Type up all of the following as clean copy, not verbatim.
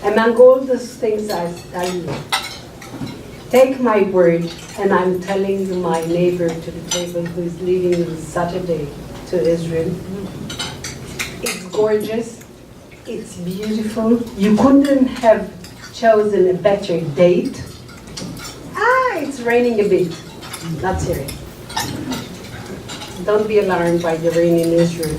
Among all those things I tell you, take my word, and I'm telling you, my neighbor to the table who is leaving on Saturday to Israel, it's gorgeous, it's beautiful. You couldn't have chosen a better date. It's raining a bit. Not serious. Don't be alarmed by the rain in Israel.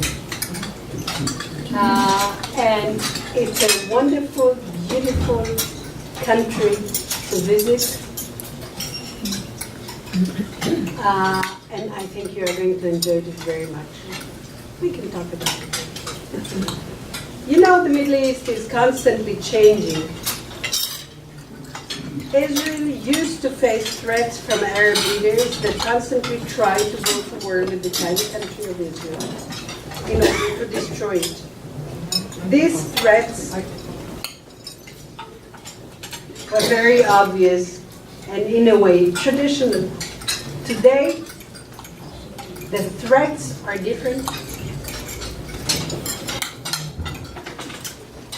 And it's a wonderful, beautiful country to visit. And I think you're going to enjoy this very much. We can talk about it. You know, the Middle East is constantly changing. Israel used to face threats from Arab leaders that constantly tried to go to war with the tiny country of Israel in order to destroy it. These threats were very obvious and, in a way, traditional. Today, the threats are different,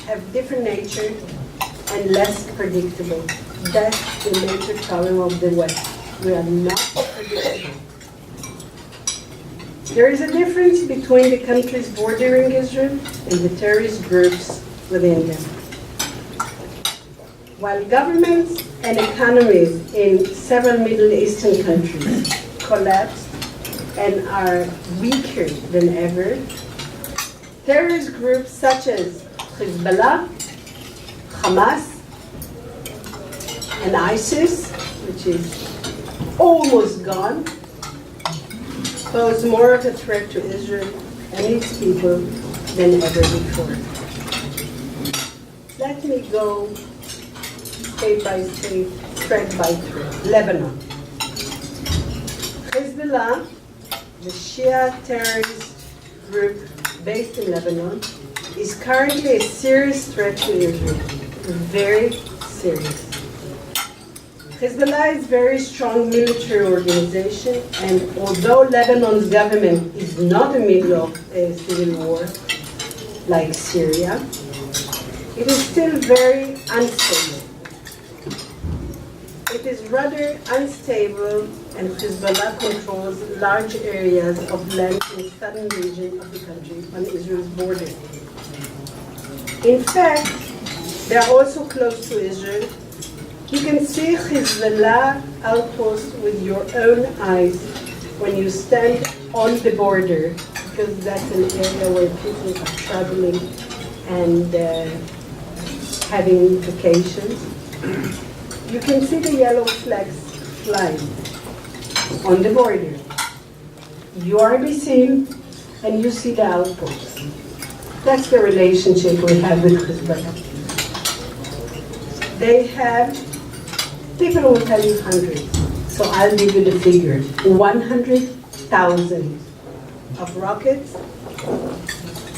have different nature, and less predictable. That's the major problem of the West. We are not predictable. There is a difference between the countries bordering Israel and the terrorist groups within them. While governments and economies in several Middle Eastern countries collapsed and are weaker than ever, terrorist groups such as Hezbollah, Hamas, and ISIS, which is almost gone, pose more of a threat to Israel and its people than ever before. Let me go state by state, thread by thread. Lebanon. Hezbollah, the Shia terrorist group based in Lebanon, is currently a serious threat to Israel. Very serious. Hezbollah is a very strong military organization, and although Lebanon's government is not in the middle of a civil war like Syria, it is still very unstable. It is rather unstable, and Hezbollah controls large areas of land in the southern region of the country on Israel's border. In fact, they are also close to Israel. You can see Hezbollah outposts with your own eyes when you stand on the border, because that's an area where people are traveling and having vacations. You can see the yellow flags flying on the border. You are be seen, and you see the outposts. That's the relationship we have with Hezbollah. They have, people will tell you hundreds, so I'll give you the figure. 100,000 of rockets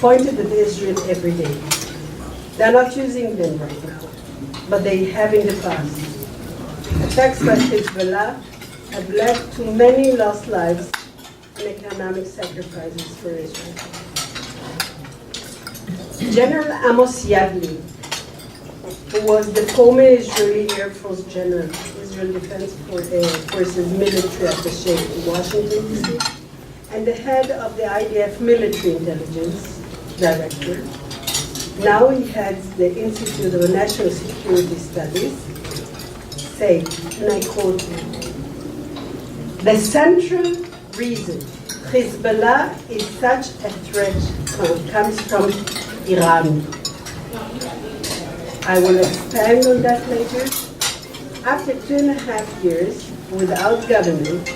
pointed at Israel every day. They're not using them right now, but they have in the past. Attacks by Hezbollah have led to many lost lives and economic sacrifices for Israel. General Amos Yadli, who was the former Israeli Air Force General, Israel Defense Forces military attaché in Washington, D.C., and the head of the IDF military intelligence director. Now he heads the Institute of National Security Studies, say, and I quote him, "The central reason Hezbollah is such a threat comes from Iran." I will expand on that later. After 2.5 years without government,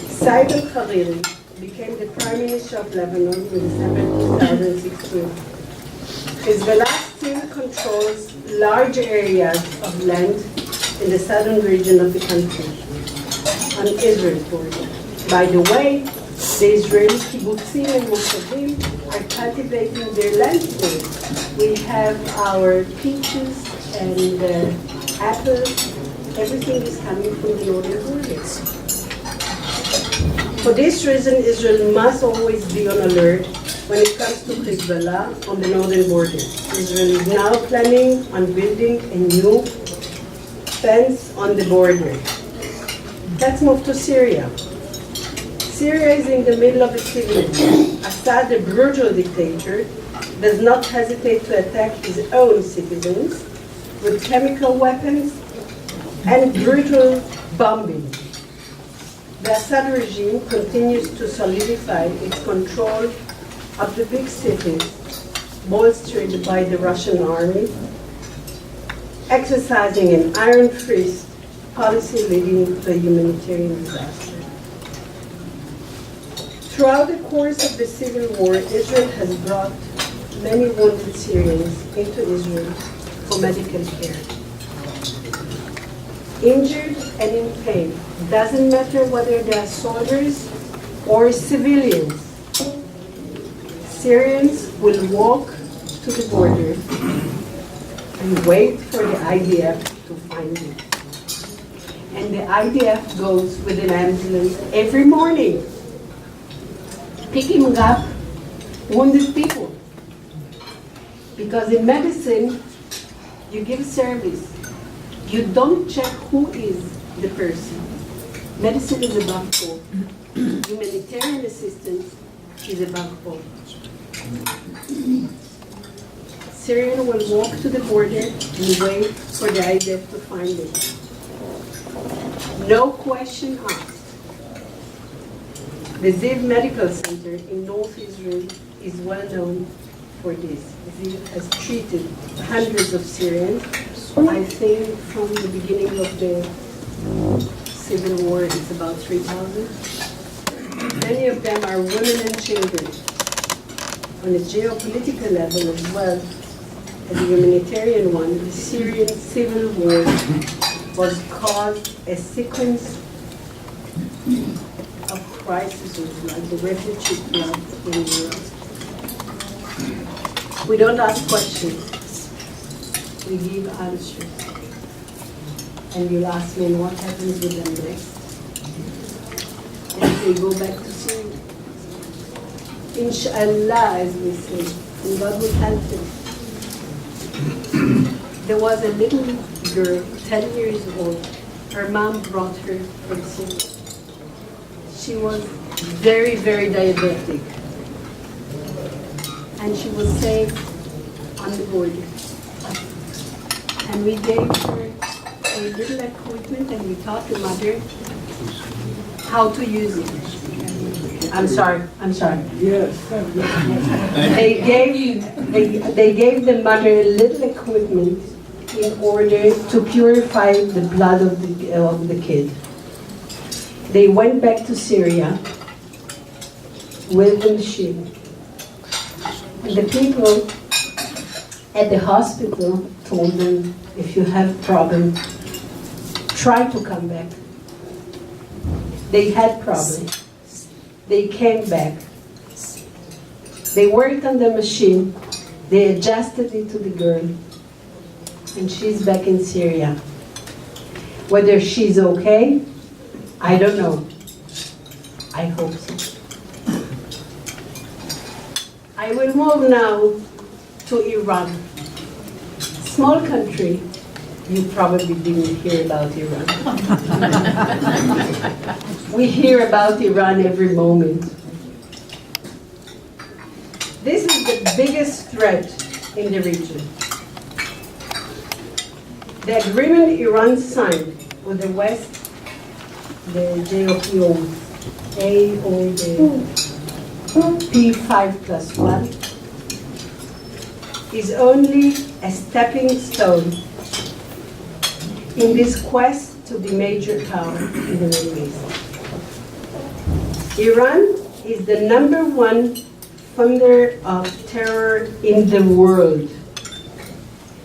Saad al-Hariri became the Prime Minister of Lebanon in December 2016. Hezbollah still controls large areas of land in the southern region of the country, on Israel's border. By the way, the Israeli kibbutzim and moshavim are cultivating their land today. We have our peaches and apples. Everything is coming from the northern borders. For this reason, Israel must always be on alert when it comes to Hezbollah on the northern border. Israel is now planning on building a new fence on the border. Let's move to Syria. Syria is in the middle of a civil war. Assad, a brutal dictator, does not hesitate to attack his own citizens with chemical weapons and brutal bombing. The Assad regime continues to solidify its control of the big cities, bolstered by the Russian army, exercising an iron fist policy leading to a humanitarian disaster. Throughout the course of the civil war, Israel has brought many wounded Syrians into Israel for medical care. Injured and in pain, doesn't matter whether they are soldiers or civilians. Syrians will walk to the border and wait for the IDF to find them. And the IDF goes with an ambulance every morning, picking up wounded people. Because in medicine, you give service. You don't check who is the person. Medicine is above all. Humanitarian assistance is above all. Syrian will walk to the border and wait for the IDF to find them. No question asked. The Ziv Medical Center in North Israel is well known for this. Ziv has treated hundreds of Syrians. I think from the beginning of the civil war, it's about 3,000. Many of them are women and children. On a geopolitical level as well as a humanitarian one, the Syrian civil war was caused a sequence of crises like the refugee flood in Europe. We don't ask questions. We give answers. And you'll ask me what happens with them next. And they go back to Syria. Inshallah, as we say, and God will help them. There was a little girl, 10 years old. Her mom brought her from Syria. She was very, very diabetic. And she was saved on the border. And we gave her a little equipment and we taught the mother how to use it. I'm sorry. Yes. They gave the mother a little equipment in order to purify the blood of the kid. They went back to Syria with the machine. And the people at the hospital told them, if you have problem, try to come back. They had problems. They came back. They worked on the machine. They adjusted it to the girl. And she's back in Syria. Whether she's okay, I don't know. I hope so. I will move now to Iran. Small country. You probably didn't hear about Iran. We hear about Iran every moment. This is the biggest threat in the region. The agreement Iran signed with the West, the JOPO, A or the P5+1, is only a stepping stone in this quest to be major power in the Middle East. Iran is the #1 funder of terror in the world.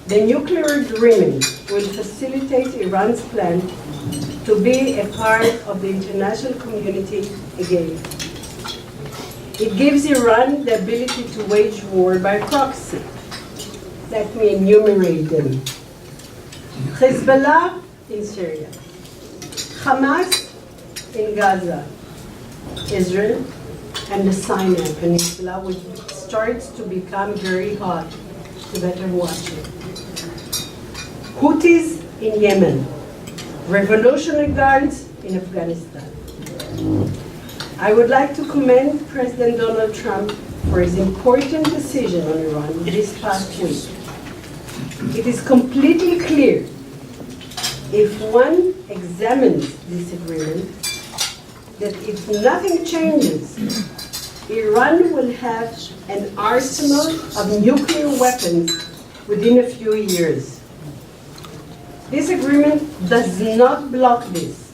The nuclear agreement will facilitate Iran's plan to be a part of the international community again. It gives Iran the ability to wage war by proxy. Let me enumerate them. Hezbollah in Syria, Hamas in Gaza, Israel, and the Sinai Peninsula, which starts to become very hot. You better watch it. Houthis in Yemen, Revolutionary Guards in Afghanistan. I would like to commend President Donald Trump for his important decision on Iran this past week. It is completely clear, if one examines this agreement, that if nothing changes, Iran will have an arsenal of nuclear weapons within a few years. This agreement does not block this.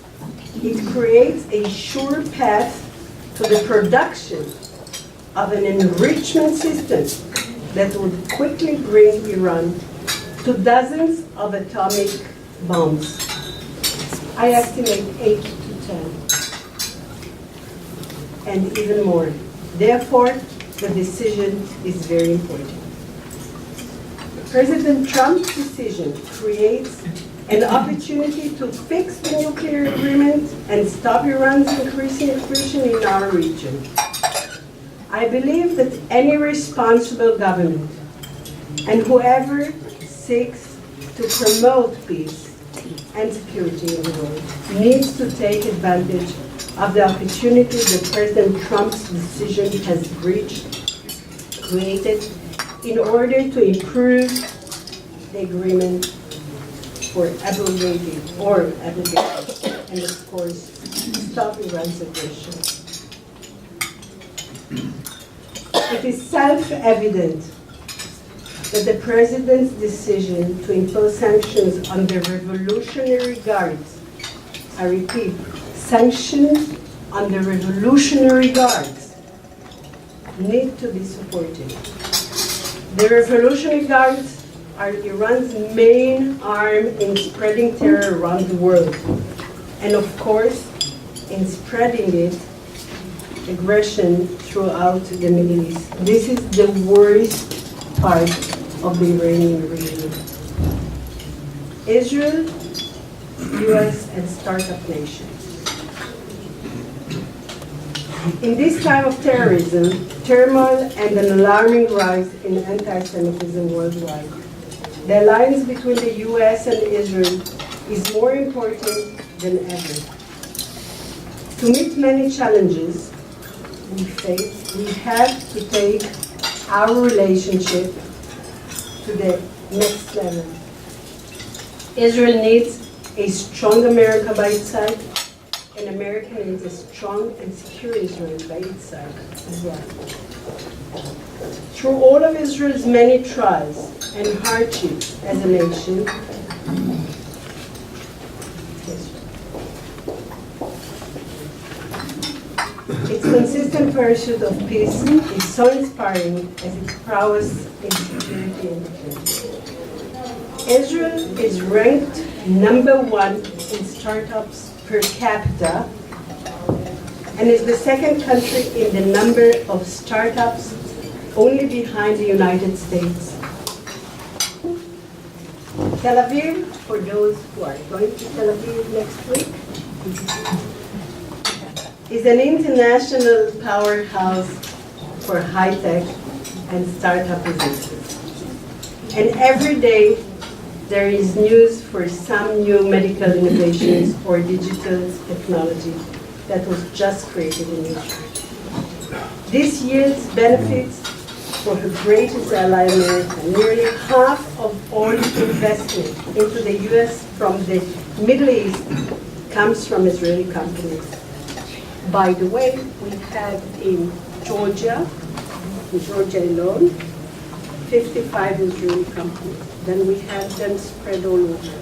It creates a sure path to the production of an enrichment system that would quickly bring Iran to dozens of atomic bombs. I estimate 8 to 10, and even more. Therefore, the decision is very important. President Trump's decision creates an opportunity to fix the nuclear agreement and stop Iran's increasing aggression in our region. I believe that any responsible government and whoever seeks to promote peace and security in the world needs to take advantage of the opportunity that President Trump's decision has created in order to improve the agreement for abrogating and of course stop Iran's aggression. It is self-evident that the President's decision to impose sanctions on the Revolutionary Guards, I repeat, sanctions on the Revolutionary Guards, need to be supported. The Revolutionary Guards are Iran's main arm in spreading terror around the world, and of course, in spreading it, aggression throughout the Middle East. This is the worst part of the Iranian regime. Israel, US, and startup nations. In this time of terrorism, turmoil, and an alarming rise in anti-Semitism worldwide, the alliance between the US and Israel is more important than ever. To meet many challenges we face, we have to take our relationship to the next level. Israel needs a strong America by its side, and America needs a strong and secure Israel by its side as well. Through all of Israel's many trials and hardships as a nation, its consistent pursuit of peace is so inspiring as its prowess in security and defense. Israel is ranked #1 in startups per capita and is the second country in the number of startups, only behind the United States. Tel Aviv, for those who are going to Tel Aviv next week, is an international powerhouse for high-tech and startup businesses. And every day there is news for some new medical innovations or digital technology that was just created in Israel. This yields benefits for her greatest ally, America. Nearly half of all investment into the US from the Middle East comes from Israeli companies. By the way, we have in Georgia alone, 55 Israeli companies. Then we have them spread all over.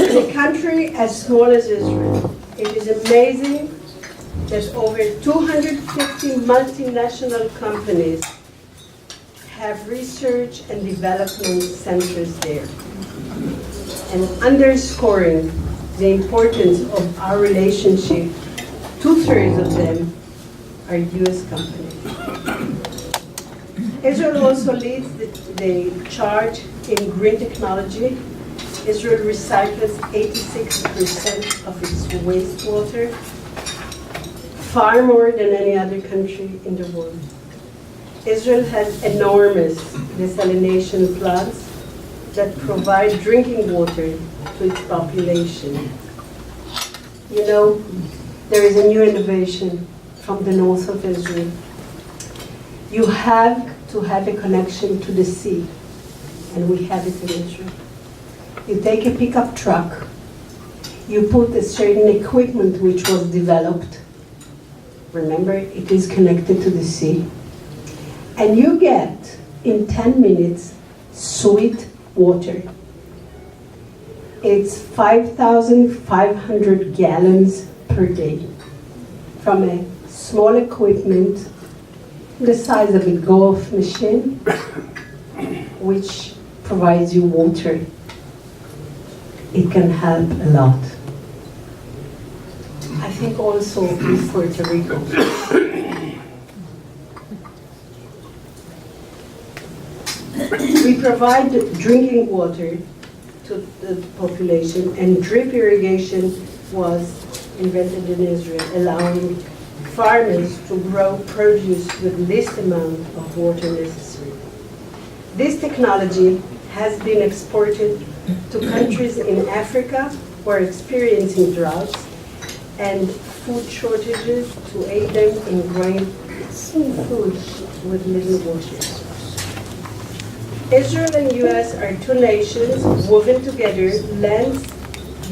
In a country as small as Israel, it is amazing that over 250 multinational companies have research and development centers there. And underscoring the importance of our relationship, 2/3 of them are US companies. Israel also leads the charge in green technology. Israel recycles 86% of its wastewater. far more than any other country in the world. Israel has enormous desalination plants that provide drinking water to its population. You know, there is a new innovation from the north of Israel. You have to have a connection to the sea, and we have it in Israel. You take a pickup truck, you put a certain equipment which was developed. Remember, it is connected to the sea. And you get, in 10 minutes, sweet water. It's 5,500 gallons per day from a small equipment the size of a golf machine, which provides you water. It can help a lot. I think also in Puerto Rico. We provide drinking water to the population, and drip irrigation was invented in Israel, allowing farmers to grow produce with least amount of water necessary. This technology has been exported to countries in Africa who are experiencing droughts and food shortages to aid them in growing food with little water. Israel and US are two nations woven together, lands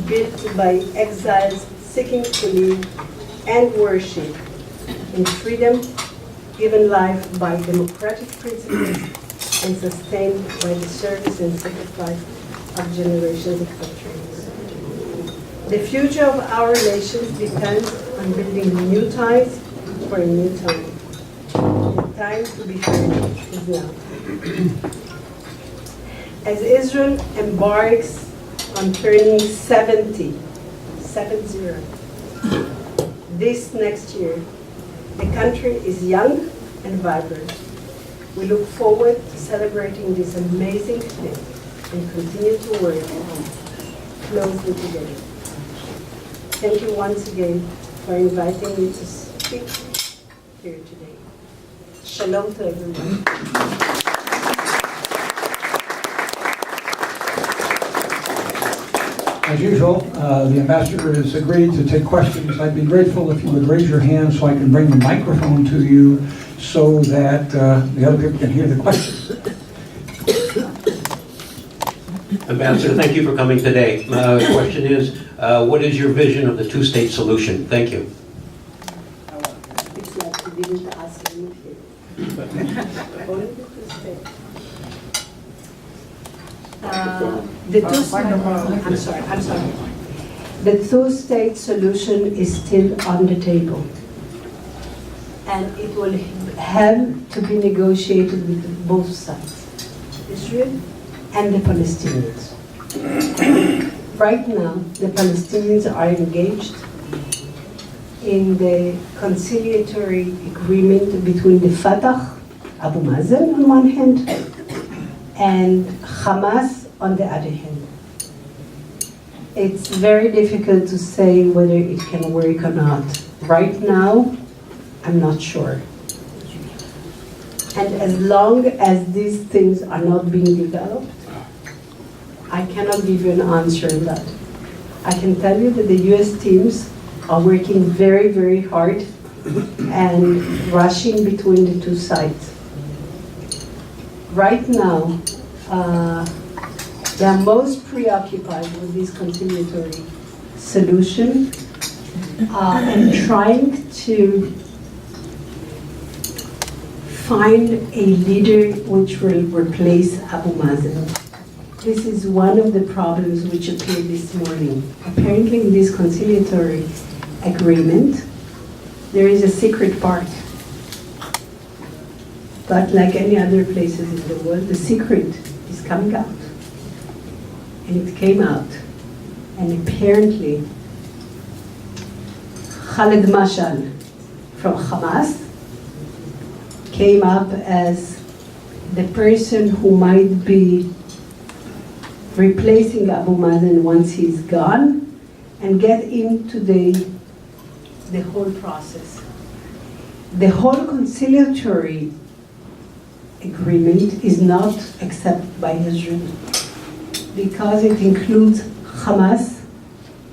built by exiles seeking to live and worship in freedom, given life by democratic principles and sustained by the service and sacrifice of generations of patriots. The future of our relations depends on building new ties for a new time. The time to be heard is now. As Israel embarks on turning 70, this next year, the country is young and vibrant. We look forward to celebrating this amazing thing and continue to work closely together. Thank you once again for inviting me to speak here today. Shalom to everyone. As usual, the ambassador has agreed to take questions. I'd be grateful if you would raise your hand so I can bring the microphone to you so that the other people can hear the questions. Ambassador, thank you for coming today. The question is, what is your vision of the two-state solution? Thank you. It's like you didn't ask anything. Only the two-state. I'm sorry. The two-state solution is still on the table, and it will have to be negotiated with both sides, Israel and the Palestinians. Right now, the Palestinians are engaged in the conciliatory agreement between the Fatah, Abu Mazen on one hand, and Hamas on the other hand. It's very difficult to say whether it can work or not. Right now, I'm not sure. And as long as these things are not being developed, I cannot give you an answer on that. I can tell you that the US teams are working very, very hard and rushing between the two sides. Right now, they are most preoccupied with this conciliatory solution and trying to find a leader which will replace Abu Mazen. This is one of the problems which appeared this morning. Apparently in this conciliatory agreement, there is a secret part. But like any other places in the world, the secret is coming out. And it came out. And apparently, Khaled Mashal from Hamas came up as the person who might be replacing Abu Mazen once he's gone and get into the whole process. the whole conciliatory agreement is not accepted by Israel because it includes Hamas,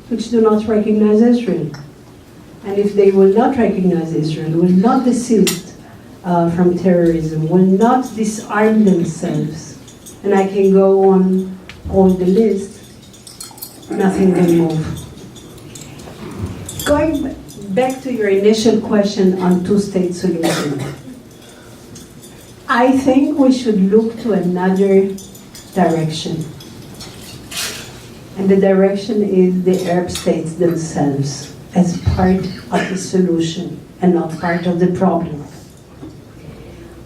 which do not recognize Israel. And if they will not recognize Israel, will not desist from terrorism, will not disarm themselves, and I can go on all the list, nothing will move. Going back to your initial question on two-state solution, I think we should look to another direction. And the direction is the Arab states themselves as part of the solution and not part of the problem.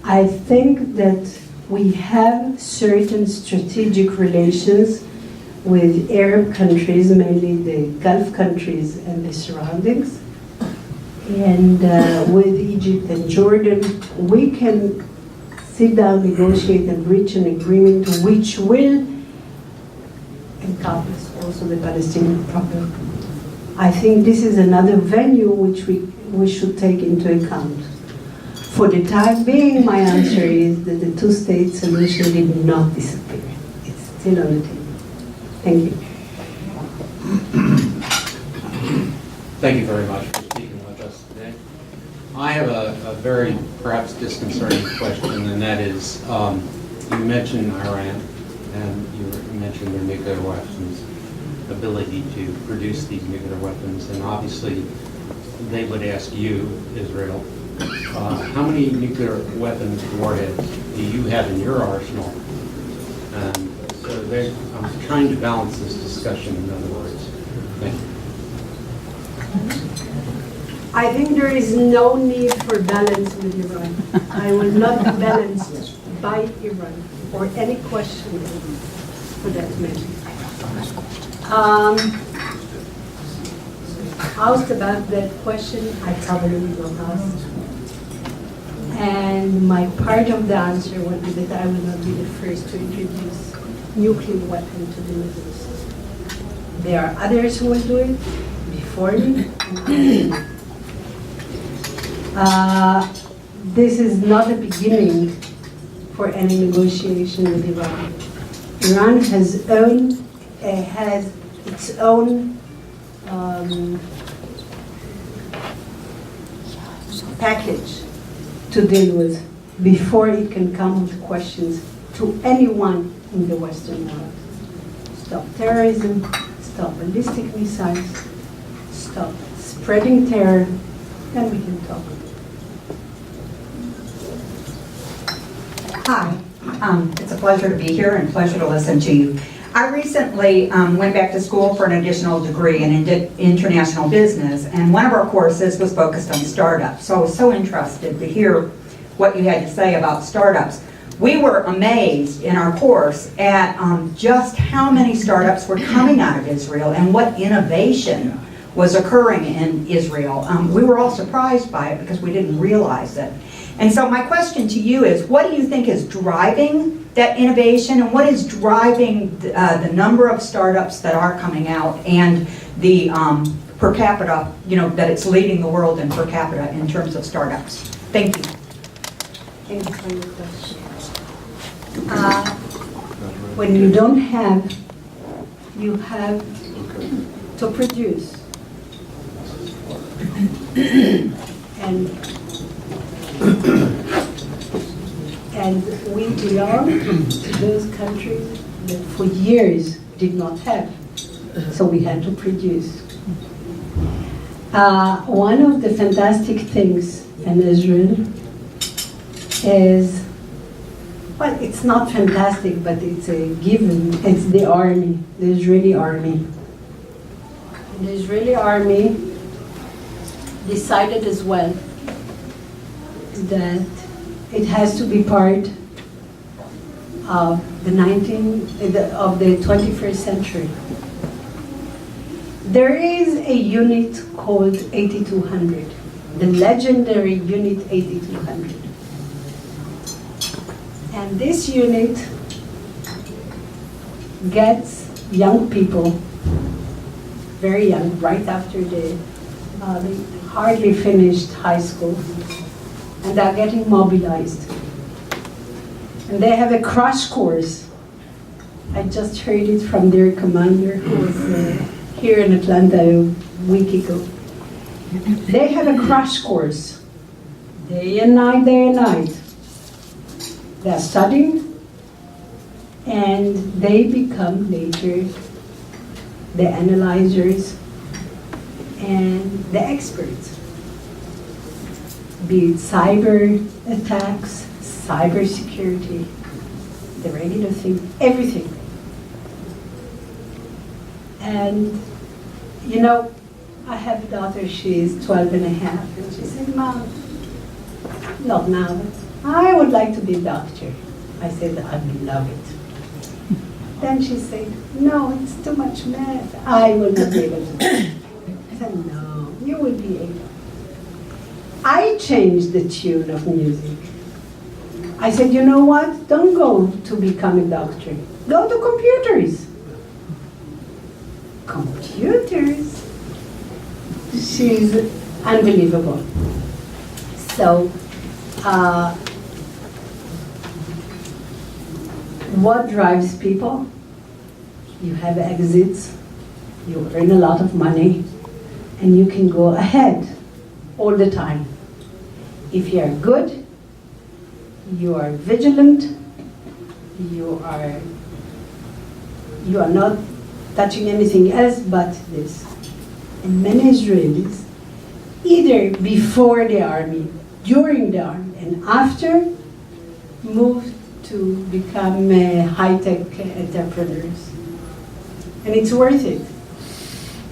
I think that we have certain strategic relations with Arab countries, mainly the Gulf countries and the surroundings. And with Egypt and Jordan, we can sit down, negotiate, and reach an agreement which will encompass also the Palestinian problem. I think this is another venue which we should take into account. For the time being, my answer is that the two-state solution did not disappear. It's still on the table. Thank you. Thank you very much for speaking with us today. I have a very perhaps disconcerting question, and that is, you mentioned Iran, and you mentioned their nuclear weapons, ability to produce these nuclear weapons, and obviously they would ask you, Israel, how many nuclear weapons warheads do you have in your arsenal? And so I'm trying to balance this discussion, in other words. Thank you. I think there is no need for balance with Iran. I will not be balanced by Iran or any question for that matter. Asked about that question, I probably will not ask. And my part of the answer would be that I will not be the first to introduce nuclear weapon to the Middle East. There are others who will do it before me. This is not a beginning for any negotiation with Iran. Iran has its own package to deal with before it can come with questions to anyone in the Western world. Stop terrorism, stop ballistic missiles, stop spreading terror, then we can talk. Hi, it's a pleasure to be here and pleasure to listen to you. I recently went back to school for an additional degree in international business, and one of our courses was focused on startups. So I was so interested to hear what you had to say about startups. We were amazed in our course at just how many startups were coming out of Israel and what innovation was occurring in Israel. We were all surprised by it because we didn't realize it. And so my question to you is, what do you think is driving that innovation, and what is driving the number of startups that are coming out and the per capita, that it's leading the world in per capita in terms of startups? Thank you. Thank you for your question. When you don't have, you have to produce. And we belong to those countries that for years did not have, so we had to produce. One of the fantastic things in Israel is, well, it's not fantastic, but it's a given. It's the army, the Israeli army. The Israeli army decided as well that it has to be part of the 21st century. There is a unit called 8200, the legendary Unit 8200. And this unit gets young people, very young, right after they hardly finished high school, and they're getting mobilized. And they have a crash course. I just heard it from their commander who was here in Atlanta a week ago. They have a crash course, day and night, day and night. They're studying, and they become later the analyzers and the experts. Be it cyber attacks, cyber security, the regular thing, everything. And, you know, I have a daughter, she's 12 and a half, and she said, Mom, not now, I would like to be a doctor. I said, I love it. Then she said, no, it's too much math. I will not be able to do it. I said, no, you will be able. I changed the tune of music. I said, you know what? Don't go to become a doctor. Go to computers. Computers? She's unbelievable. So, what drives people? You have exits, you earn a lot of money, and you can go ahead all the time. If you are good, you are vigilant, you are not touching anything else but this. And many Israelis, either before the army, during the army, and after, moved to become high-tech entrepreneurs. And it's worth it.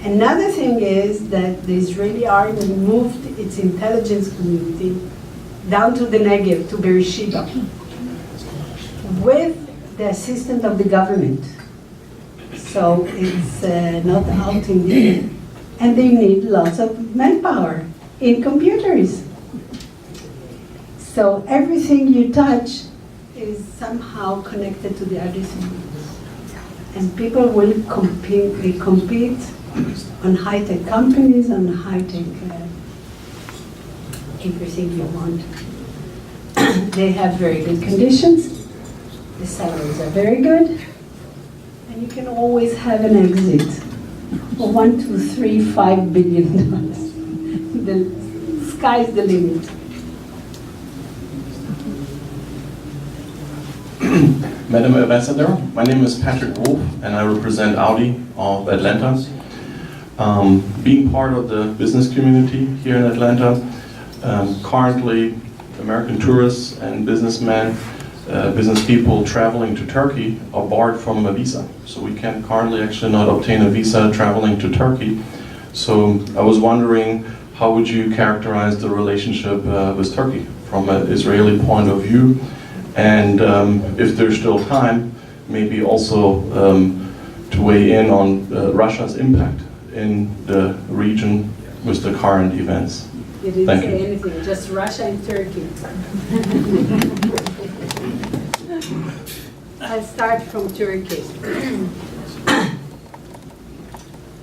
Another thing is that the Israeli army moved its intelligence community down to the Negev, to Beersheba, with the assistance of the government. So it's not out in the air. And they need lots of manpower in computers. So everything you touch is somehow connected to the other thing. And people will compete on high-tech companies, on high-tech everything you want. They have very good conditions. The salaries are very good. And you can always have an exit for $1, $2, $3, $5 billion. The sky's the limit. Madam Ambassador, my name is Patrick Wolf, and I represent Audi of Atlanta. Being part of the business community here in Atlanta, currently American tourists and businessmen, business people traveling to Turkey are barred from a visa. So we can currently actually not obtain a visa traveling to Turkey. So I was wondering, how would you characterize the relationship with Turkey from an Israeli point of view? And if there's still time, maybe also to weigh in on Russia's impact in the region with the current events. You didn't Thank say you. anything, just Russia and Turkey. I'll start from Turkey.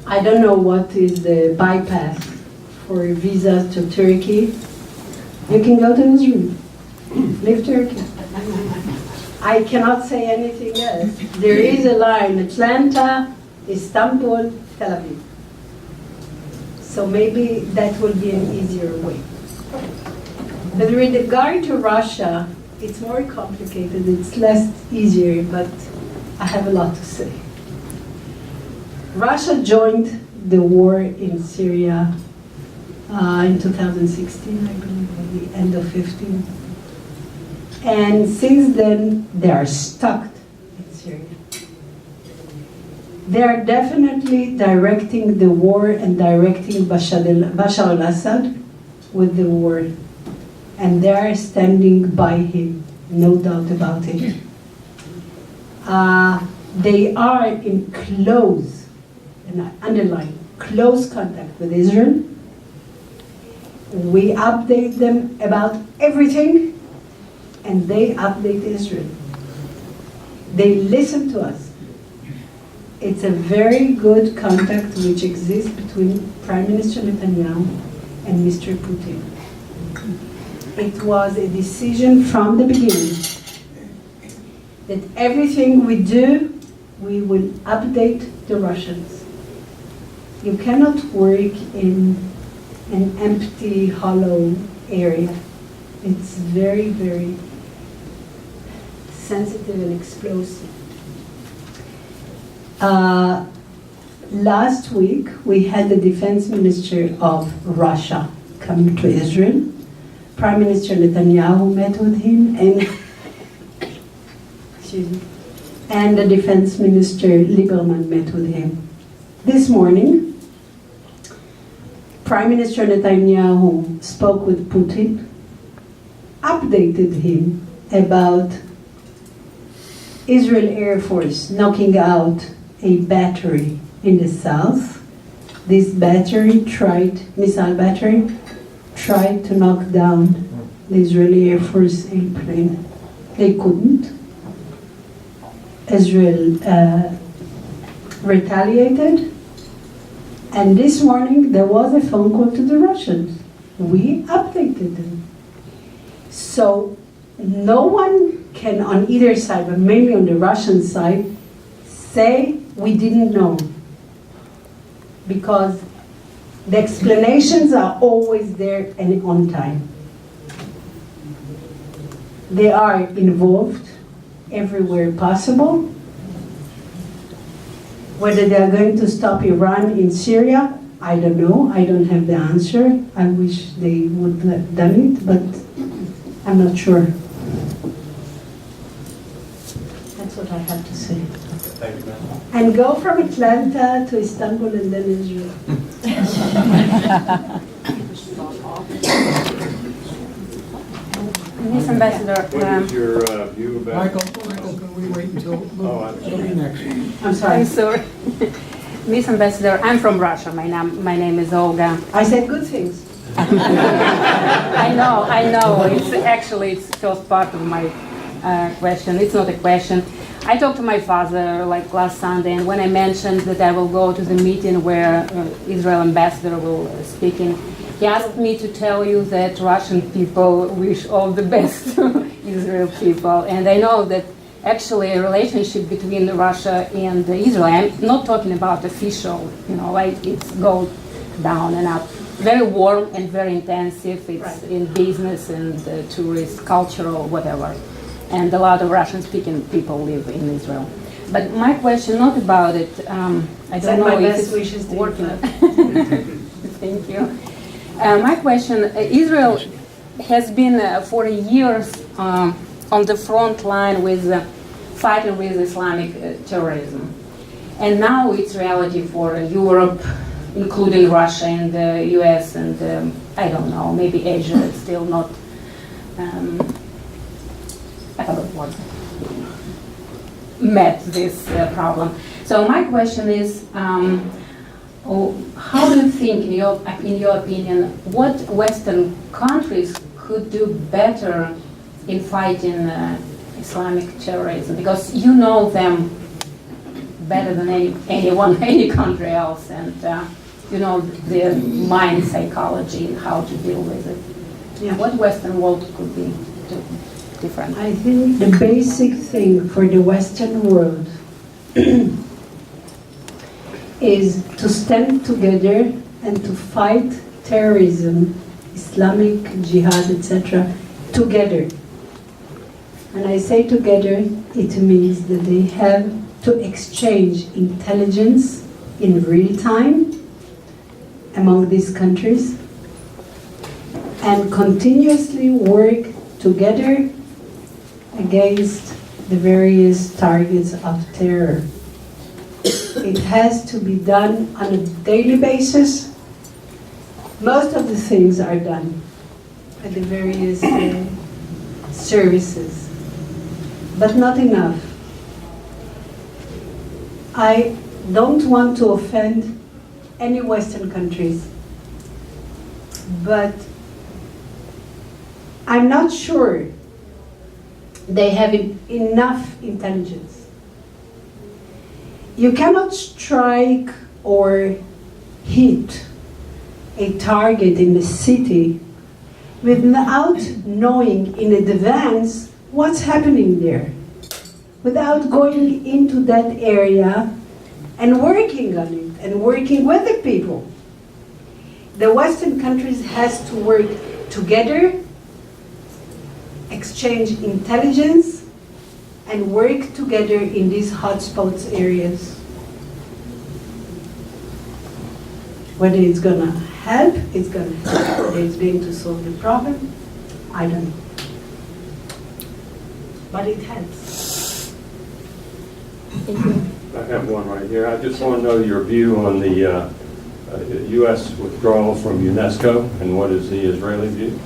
I don't know what is the bypass for visas to Turkey. You can go to Israel, leave Turkey. I cannot say anything else. There is a line, Atlanta, Istanbul, Tel Aviv. So maybe that will be an easier way. But with regard to Russia, it's more complicated, it's less easier, but I have a lot to say. Russia joined the war in Syria in 2016, I believe, at the end of 15. And since then, they are stuck in Syria. They are definitely directing the war and directing Bashar al-Assad with the war. And they are standing by him, no doubt about it. They are in close, and I underline, close contact with Israel. We update them about everything, and they update Israel. They listen to us. It's a very good contact which exists between Prime Minister Netanyahu and Mr. Putin. it was a decision from the beginning that everything we do, we will update the Russians. You cannot work in an empty, hollow area. It's very, very sensitive and explosive. Last week, we had the defense minister of Russia come to Israel. Prime Minister Netanyahu met with him, and and the defense minister Lieberman met with him. This morning, Prime Minister Netanyahu spoke with Putin, updated him about Israel Air Force knocking out a battery in the south. This missile battery, tried to knock down the Israeli Air Force airplane. They couldn't. Israel retaliated, and this morning there was a phone call to the Russians. We updated them. So no one can on either side, but mainly on the Russian side, say we didn't know. Because the explanations are always there and on time. They are involved everywhere possible. Whether they are going to stop Iran in Syria, I don't know. I don't have the answer. I wish they would have done it, but I'm not sure. That's what I have to say. Thank you, ma'am. And go from Atlanta to Istanbul and then Israel. Miss Ambassador, What is your view about? Michael, can we wait until, it'll be next. I'm sorry. I'm sorry. Miss Ambassador, I'm from Russia. My name is Olga. I said good things. I know. It's first part of my question. It's not a question. I talked to my father like last Sunday, and when I mentioned that I will go to the meeting where Israel ambassador will speaking, he asked me to tell you that Russian people wish all the best to Israel people, and I know that actually a relationship between Russia and Israel, I'm not talking about official, like it's goes down and up. Very warm and very intensive. It's right. In business and tourist, cultural, whatever. And a lot of Russian-speaking people live in Israel. But my question, not about it, I don't know if it's working. Thank you. My question, Israel has been for years on the front line with fighting with Islamic terrorism. And now it's reality for Europe, including Russia and the US and I don't know, maybe Asia is still not, I forgot what, met this problem. So my question is, how do you think, in your opinion, what Western countries could do better in fighting Islamic terrorism? Because you know them better than anyone, any country else, and you know their mind psychology and how to deal with it. Yeah. What Western world could be different? I think the basic thing for the Western world is to stand together and to fight terrorism, Islamic jihad, etc., together. And I say together, it means that they have to exchange intelligence in real time among these countries and continuously work together against the various targets of terror. It has to be done on a daily basis. Most of the things are done at the various services, but not enough. I don't want to offend any Western countries, but I'm not sure they have enough intelligence. You cannot strike or hit a target in the city without knowing in advance what's happening there, without going into that area and working on it and working with the people. The Western countries has to work together, exchange intelligence, and work together in these hotspots areas. Whether it's gonna help, whether it's going to solve the problem, I don't know. But it helps. Thank you. I have one right here. I just want to know your view on the U.S. withdrawal from UNESCO, and what is the Israeli view?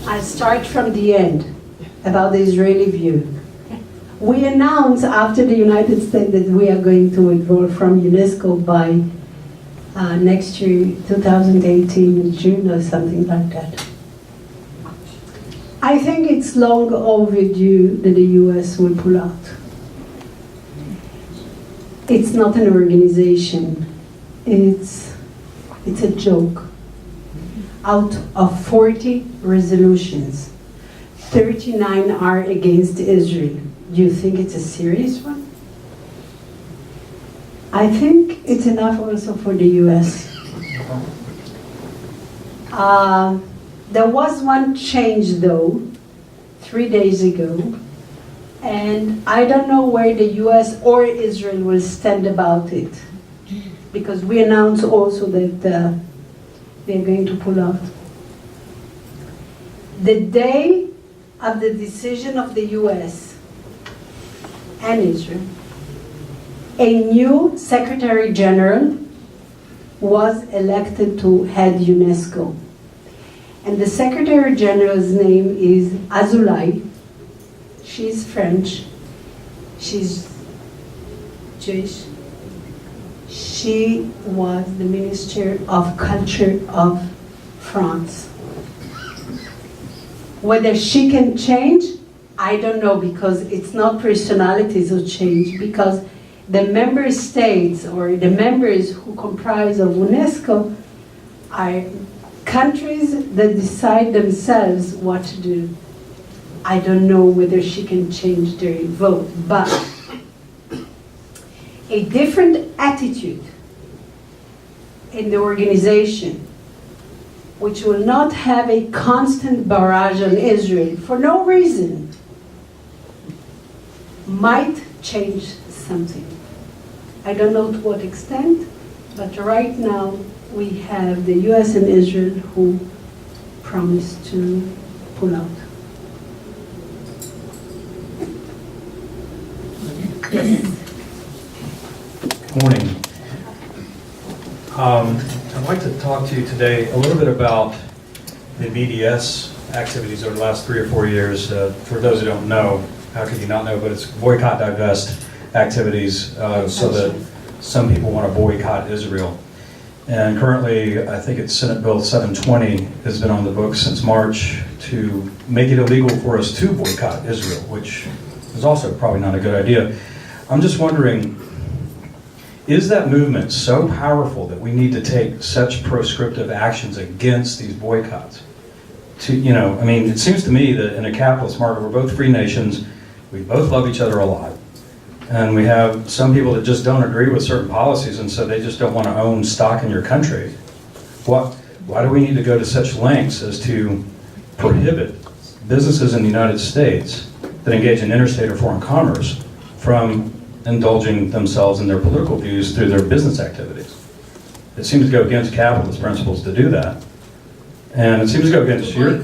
I'll start from the end about the Israeli view. We announced after the United States that we are going to withdraw from UNESCO by next year, 2018, in June or something like that. I think it's long overdue that the US will pull out. It's not an organization. It's a joke. Out of 40 resolutions, 39 are against Israel. Do you think it's a serious one? I think it's enough also for the US. There was one change though, 3 days ago, and I don't know where the US or Israel will stand about it, because we announced also that they're going to pull out. The day of the decision of the US and Israel, a new Secretary General was elected to head UNESCO. And the Secretary General's name is Azoulay. She's French. She's Jewish. She was the Minister of Culture of France. Whether she can change, I don't know, because it's not personalities who change, because the member states or the members who comprise of UNESCO are countries that decide themselves what to do. I don't know whether she can change their vote, but a different attitude in the organization, which will not have a constant barrage on Israel for no reason, might change something. I don't know to what extent, but right now we have the US and Israel who promised to pull out. Morning. I'd like to talk to you today a little bit about the BDS activities over the last 3 or 4 years. For those who don't know, how could you not know, but it's boycott, divest activities so that some people want to boycott Israel. And currently, I think it's Senate Bill 720 has been on the books since March to make it illegal for us to boycott Israel, which is also probably not a good idea. I'm just wondering, is that movement so powerful that we need to take such proscriptive actions against these boycotts? I mean, it seems to me that in a capitalist market, we're both free nations, we both love each other a lot, and we have some people that just don't agree with certain policies, and so they just don't want to own stock in your country. Why do we need to go to such lengths as to prohibit businesses in the United States that engage in interstate or foreign commerce from indulging themselves in their political views through their business activities? It seems to go against capitalist principles to do that. And it seems to go against your...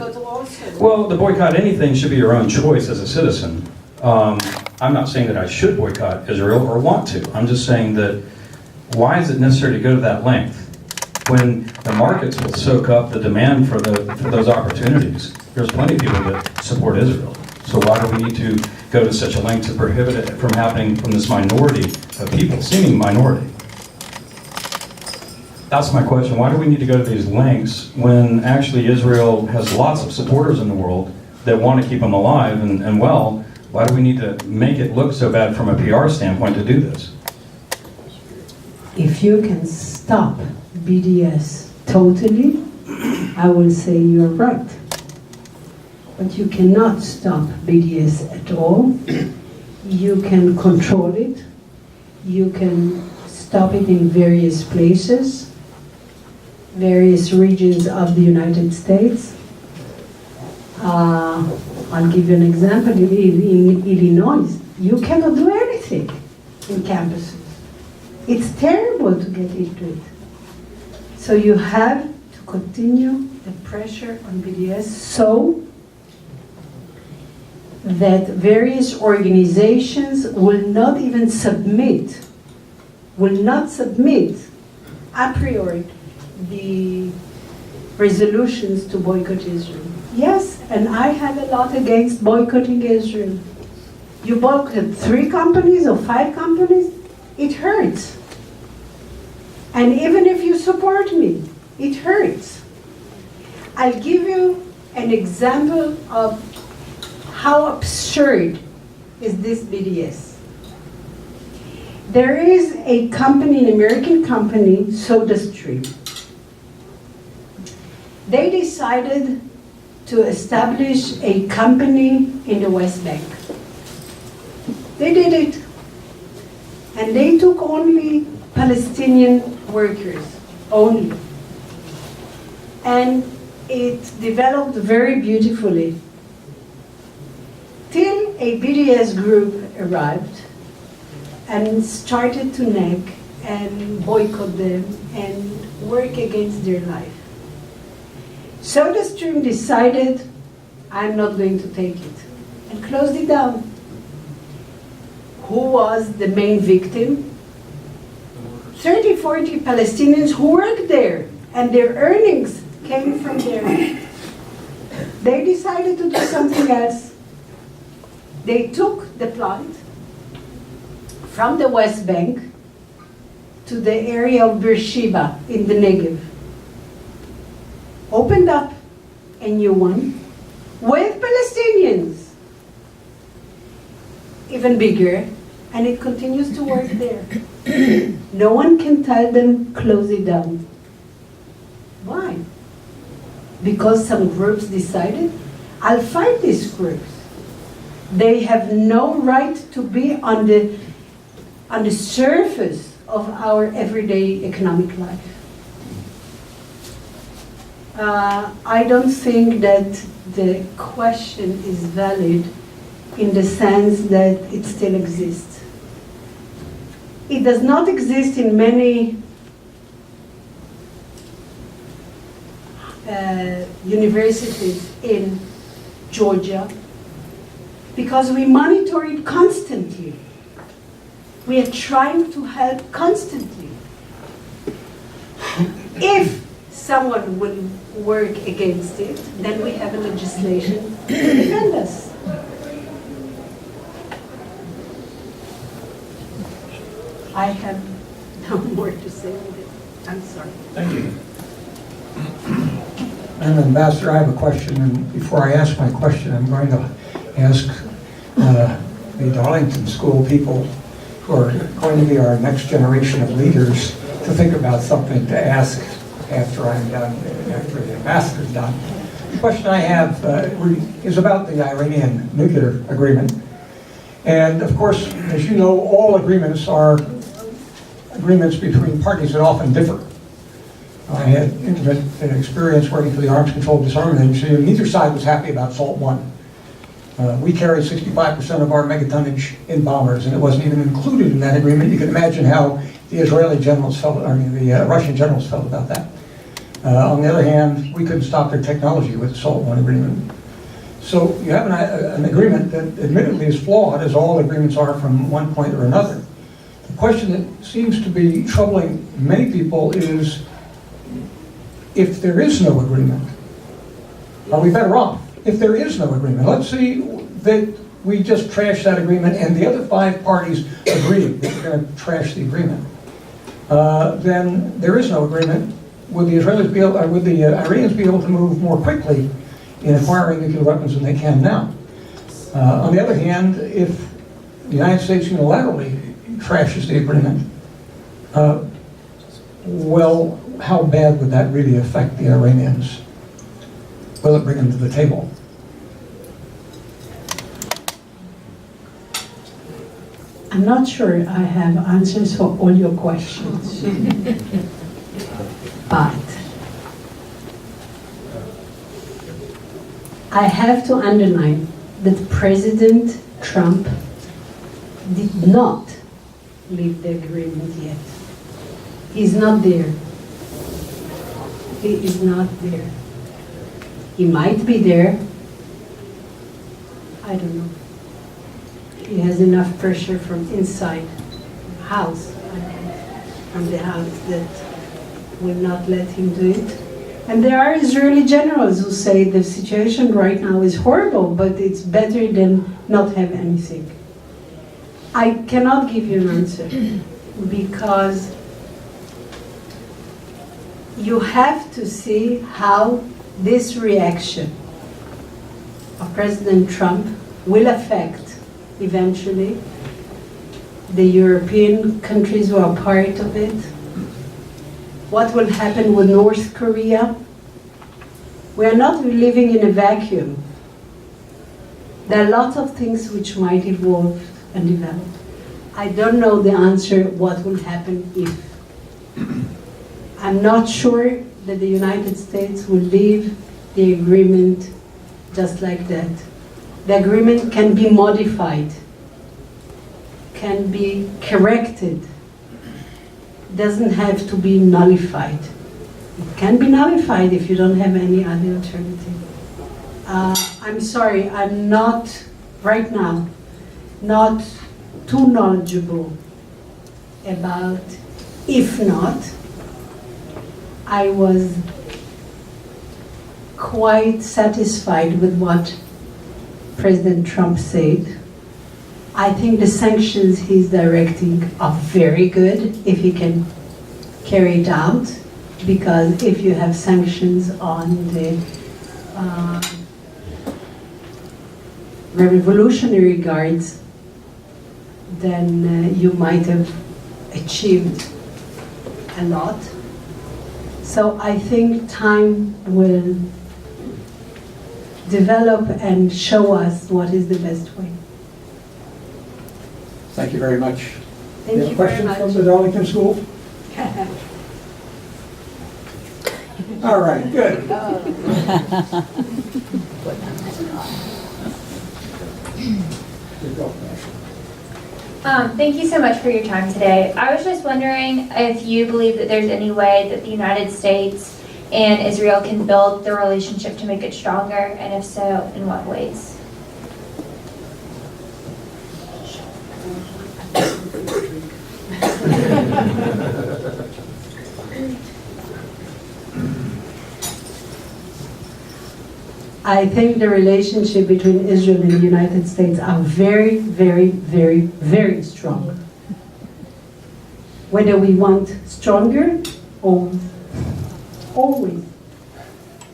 Well, to boycott anything should be your own choice as a citizen. I'm not saying that I should boycott Israel or want to. I'm just saying that why is it necessary to go to that length when the markets will soak up the demand for those opportunities? There's plenty of people that support Israel. So why do we need to go to such a length to prohibit it from happening from this minority of people, seeming minority? That's my question. Why do we need to go to these lengths when actually Israel has lots of supporters in the world that want to keep them alive and well? Why do we need to make it look so bad from a PR standpoint to do this? If you can stop BDS totally, I will say you're right. But you cannot stop BDS at all. You can control it. You can stop it in various places, various regions of the United States. I'll give you an example. In Illinois, you cannot do anything in campuses. It's terrible to get into it. So you have to continue the pressure on BDS so that various organizations will not even submit, a priori the resolutions to boycott Israel. Yes, and I have a lot against boycotting Israel. You boycott 3 companies or 5 companies, it hurts. And even if you support me, it hurts. I'll give you an example of how absurd is this BDS. There is a company, an American company, SodaStream. They decided to establish a company in the West Bank. They did it. And they took only Palestinian workers, only. And it developed very beautifully. Till a BDS group arrived and started to nag and boycott them and work against their life. SodaStream decided, I'm not going to take it, and closed it down. Who was the main victim? 30, 40 Palestinians who worked there, and their earnings came from there. They decided to do something else. They took the plant from the West Bank to the area of Beersheba in the Negev. Opened up a new one with Palestinians, even bigger, and it continues to work there. No one can tell them close it down. Why? Because some groups decided, I'll fight these groups. They have no right to be on the surface of our everyday economic life. I don't think that the question is valid in the sense that it still exists. It does not exist in many universities in Georgia because we monitor it constantly. We are trying to help constantly. If someone will work against it, then we have a legislation to defend us. I have no more to say on this. I'm sorry. Thank you. Madam Ambassador, I have a question, and before I ask my question, I'm going to ask the Darlington School people who are going to be our next generation of leaders to think about something to ask after I'm done, after the ambassador's done. The question I have is about the Iranian nuclear agreement. And of course, as you know, all agreements are agreements between parties that often differ. I had intimate experience working for the Arms Control Disarmament Agency, and neither side was happy about SALT 1. We carry 65% of our megatonnage in bombers, and it wasn't even included in that agreement. You can imagine how the Israeli generals felt, the Russian generals felt about that. On the other hand, we couldn't stop their technology with the SALT 1 agreement. So you have an agreement that admittedly is flawed, as all agreements are from one point or another. The question that seems to be troubling many people is, if there is no agreement, are we better off? If there is no agreement, let's see that we just trash that agreement and the other 5 parties agree that we're going to trash the agreement. Then there is no agreement. Would the Israelis be able, or would the Iranians be able to move more quickly in acquiring nuclear weapons than they can now? On the other hand, if the United States unilaterally trashes the agreement, well, how bad would that really affect the Iranians? will it bring them to the table? I'm not sure I have answers for all your questions. But I have to underline that President Trump did not leave the agreement yet. He's not there. He is not there. He might be there. I don't know. He has enough pressure from inside the house, from the house, that will not let him do it. And there are Israeli generals who say the situation right now is horrible, but it's better than not have anything. I cannot give you an answer because you have to see how this reaction of President Trump will affect eventually the European countries who are part of it. What will happen with North Korea? We are not living in a vacuum. There are lots of things which might evolve and develop. I don't know the answer what will happen if. I'm not sure that the United States will leave the agreement just like that. The agreement can be modified, can be corrected, doesn't have to be nullified. It can be nullified if you don't have any other alternative. I'm sorry, I'm not, right now, not too knowledgeable about if not. I was quite satisfied with what President Trump said. I think the sanctions he's directing are very good if he can carry it out, because if you have sanctions on the Revolutionary Guards, then you might have achieved a lot. So I think time will develop and show us what is the best way. Thank you very much. Thank you very Questions much. from the Darlington School? All right, good. Thank you so much for your time today. I was just wondering if you believe that there's any way that the United States and Israel can build the relationship to make it stronger, and if so, in what ways? I think the relationship between Israel and the United States are very, very, very, very strong. Whether we want stronger or always,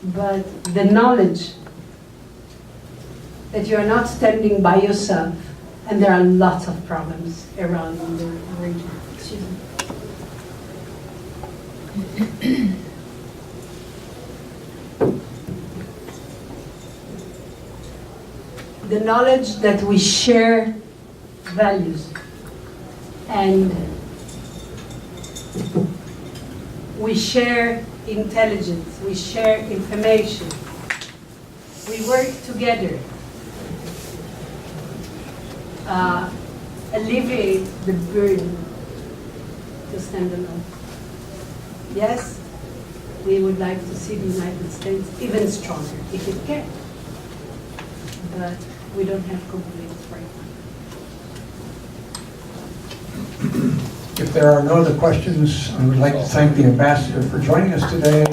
but the knowledge that you are not standing by yourself, and there are lots of problems around in the region. Excuse me. The knowledge that we share values and we share intelligence, we share information, we work together, alleviate the burden to stand alone. Yes, we would like to see the United States even stronger if it can, but we don't have complaints right now. If there are no other questions, I would like to thank the ambassador for joining us today.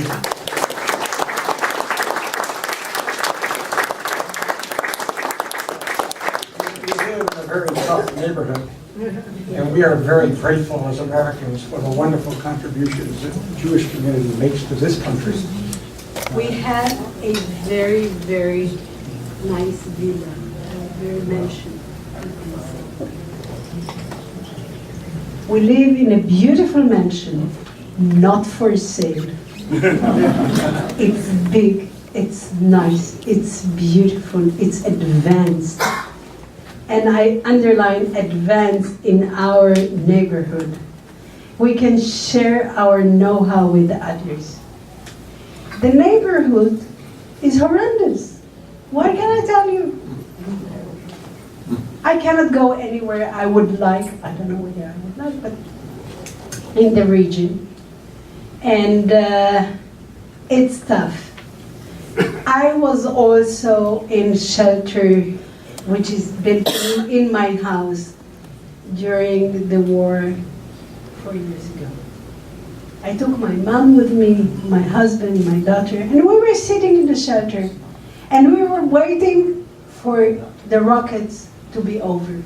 We live in a very tough neighborhood, and we are very grateful as Americans for the wonderful contributions that the Jewish community makes to this country. We have a very, very nice villa, a very mansion. We live in a beautiful mansion, not for sale. It's big, it's nice, it's beautiful, it's advanced. And I underline advanced in our neighborhood. We can share our know-how with others. The neighborhood is horrendous. What can I tell you? I cannot go anywhere I would like. I don't know whether I would like, but in the region. And it's tough. I was also in shelter, which is built in my house during the war 4 years ago. I took my mom with me, my husband, my daughter, and we were sitting in the shelter, and we were waiting for the rockets to be over.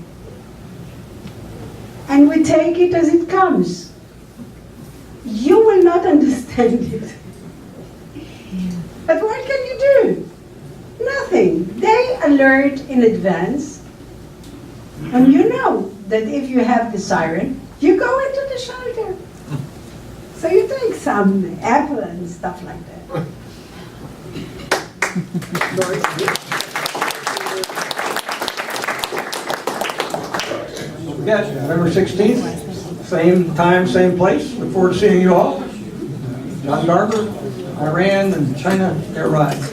And we take it as it comes. You will not understand it. But what can you do? Nothing. They alert in advance, and you know that if you have the siren, you go into the shelter. So you take some apple and stuff like that. Yes, November 16th, same time, same place. Look forward to seeing you all. John Garber, Iran, and China, they arrived.